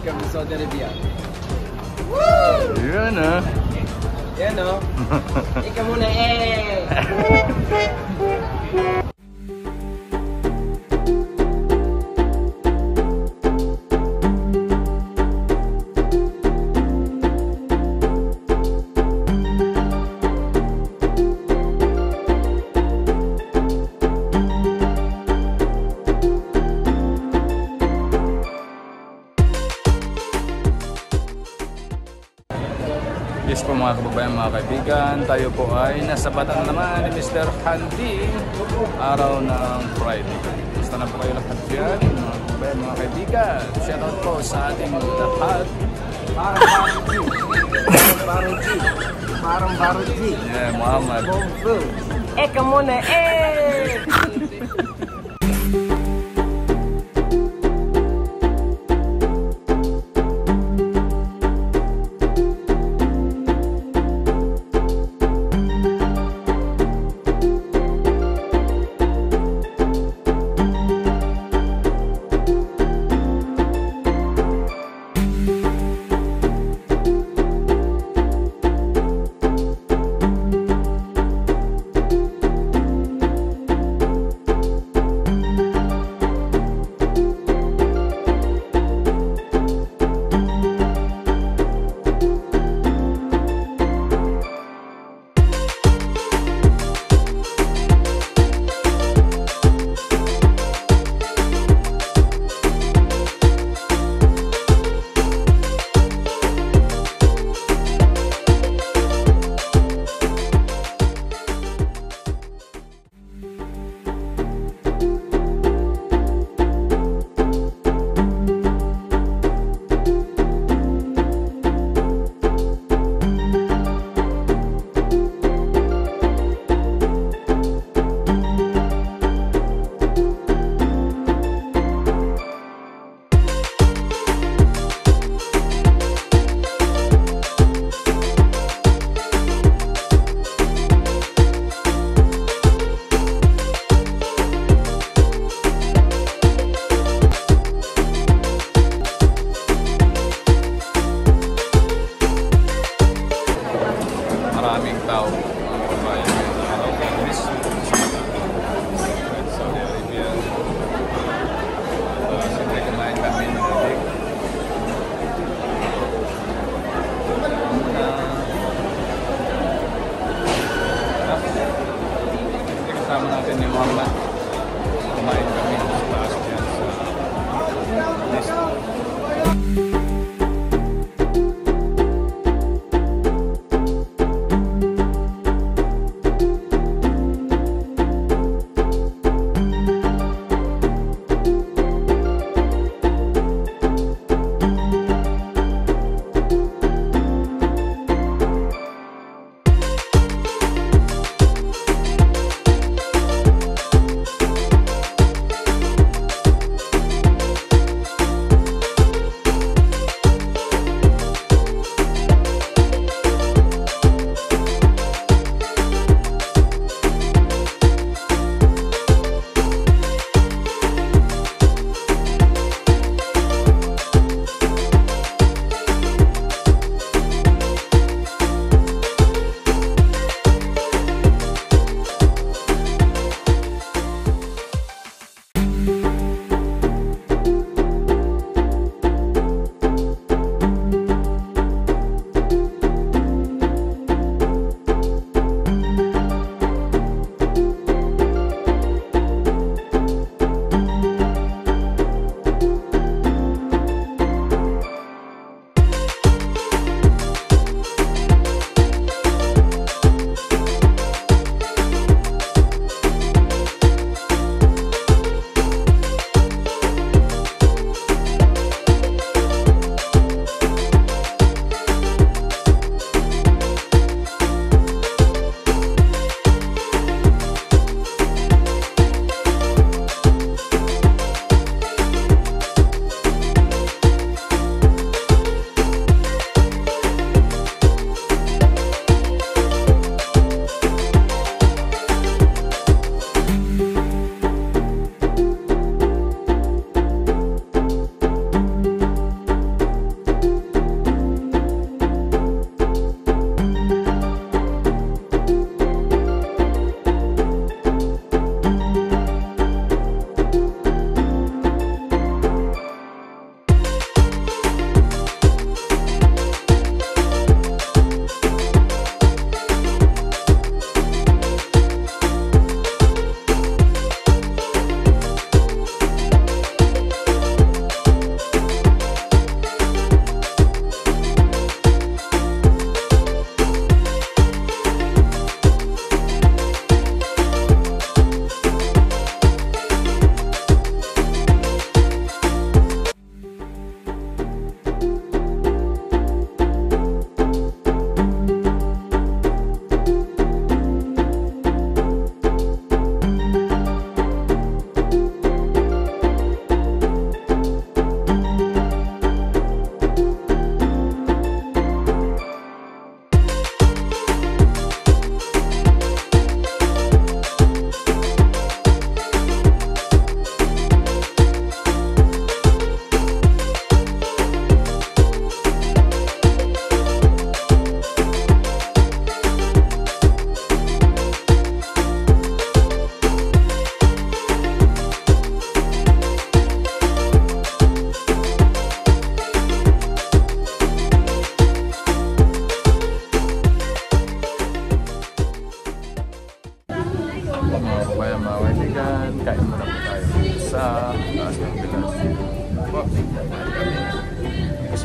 welcome to Saudi Arabia. Yan ah. Yan o. Ikaw muna eh. Yes po mga kababayan, mga kaibigan, tayo po ay nasa batang naman ni Mr. Handi, araw ng Friday. Basta na po kayo lahat dyan, mga kababayan, mga kaibigan. Shoutout po sa ating lahat. Parang Baruji. Yeah, Muhammad. Ikaw muna eh.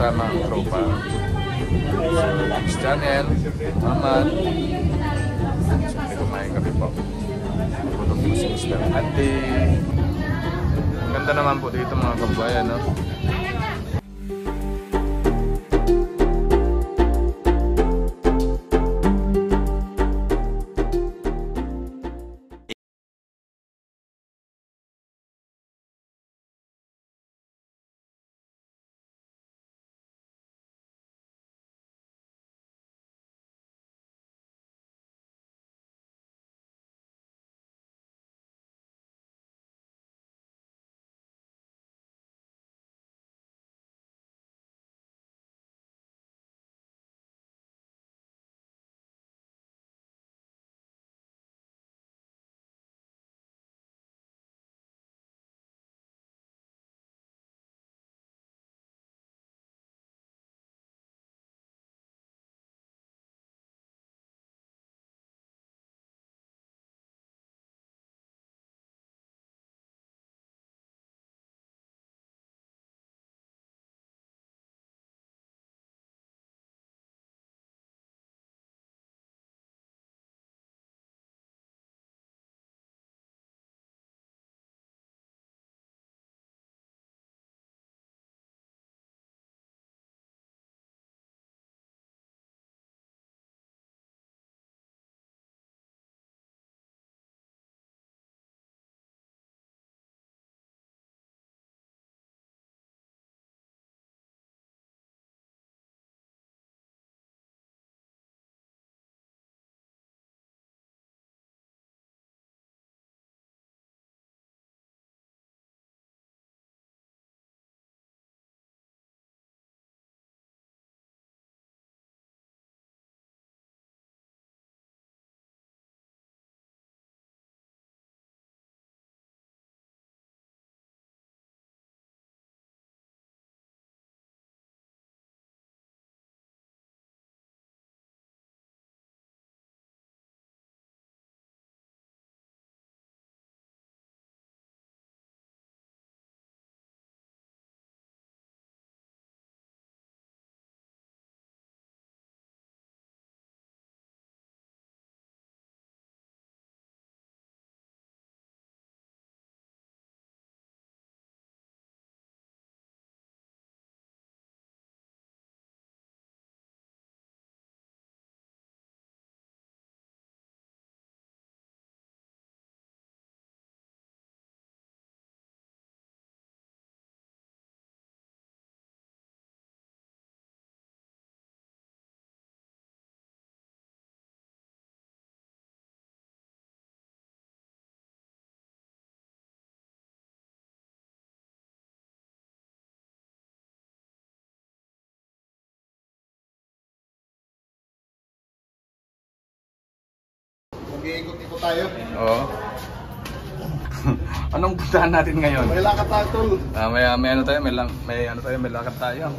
kasama ang tropa. Si Channel, Maman. Siyempre kumain kami po. Tulog po si Mr. Andy. Ang ganda naman po dito mga kabayan, no? Mag-iikot-ikot tayo. Oo. Anong puntahan natin ngayon? May lakad tayo, tol. May ano tayo, may lakad tayo.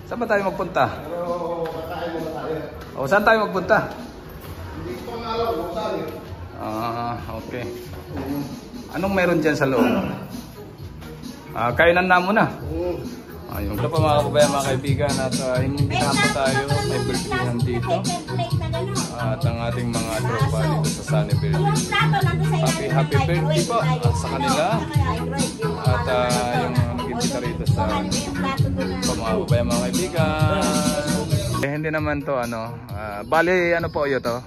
Saan ba tayo magpunta? Pero kakain muna tayo. O, saan tayo magpunta? Hindi ko pang alam kung saan eh. Okay. Anong meron dyan sa loob? Kainan na muna. Ayun. Ito pa mga kabayan, mga kaibigan, at inimbitahan pa tayo. May birthdayan dito. At ang ating mga tropa dito sa Sunny Building. Happy birthday po sa kanila. At yung nag-imbita rito sa mga kabayan, mga kaibigan. Hindi naman to bali po yun to,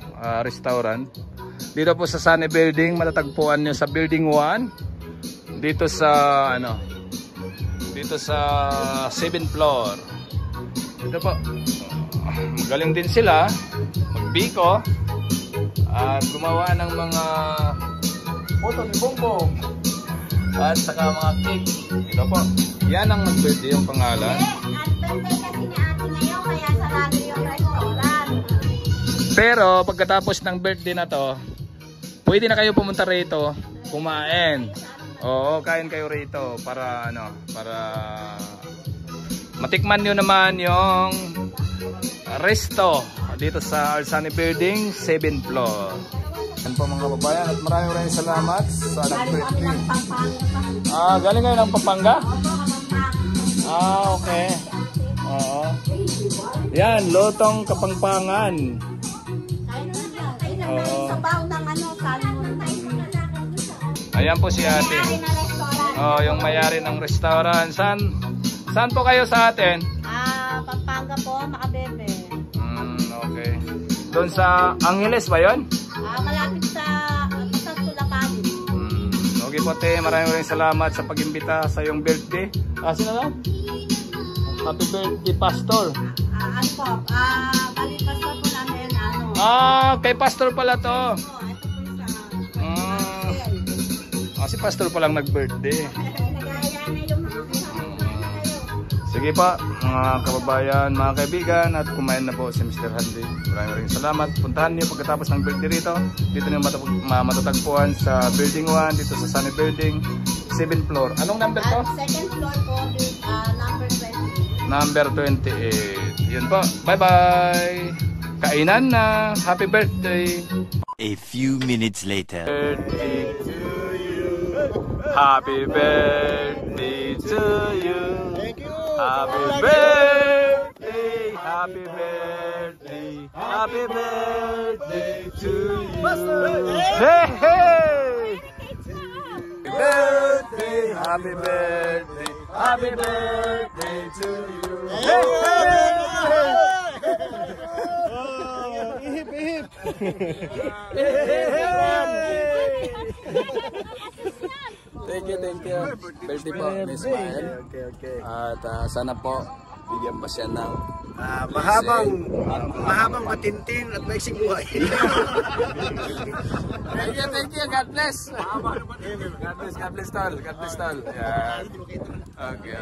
restaurant. Dito po sa Sunny Building, matatagpuan nyo sa Building 1. Dito sa dito sa 7th floor. Dito po. Magaling din sila magbiko at gumawa ng mga photo ni Bongbong at saka mga cake. Dito po. Yan ang nag-birthday yung pangalan. Pero pagkatapos ng birthday na to, pwede na kayo pumunta rito kumain. Oo, kain kayo rito para para matikman nyo naman yung resto dito sa Sunny Building 7th floor. Yan po mga kababayan, at maraming salamat sa nag-birthday. Galing kayo ng Pampanga? Okay. Oo. Yan, lutong Kapampangan. Oo. Sabaw ng salmon. Ayan po si ate. Oh, yung mayari ng restaurant. Saan po kayo sa atin? Pampanga po, Makabebe. Okay. Doon sa Angeles ba yun? Malapit sa Sulapali. Okay po te, maraming salamat sa pag-imbita sa iyong birthday. Sino na? Happy birthday, Pastor. Bali pastor po namin, Kay Pastor pala to. Si Pastor pa lang nag-birthday. Sige pa, mga kababayan, mga kaibigan, at kumain na po si Mr. Handy. Maraming salamat. Puntahan niyo pagkatapos ng birthday rito. Dito niyo matatagpuan sa Building 1, dito sa Sunny Building, 7th floor. Anong number to? Second floor po, number 20. Number 28. Yun po. Bye-bye. Kainan na. Happy birthday. A few minutes later. Birthday to you. Happy birthday to you. Happy birthday, happy birthday, happy birthday to you. Hey, hey! Happy birthday, happy birthday to you. Hey, hey! Thank you. Birthday po, Miss Mael. Okay. At sana po, bigyan pa siya ng Mahabang matintin at maiksing buhay. Thank you. God bless. God bless tol. Yan. Okay.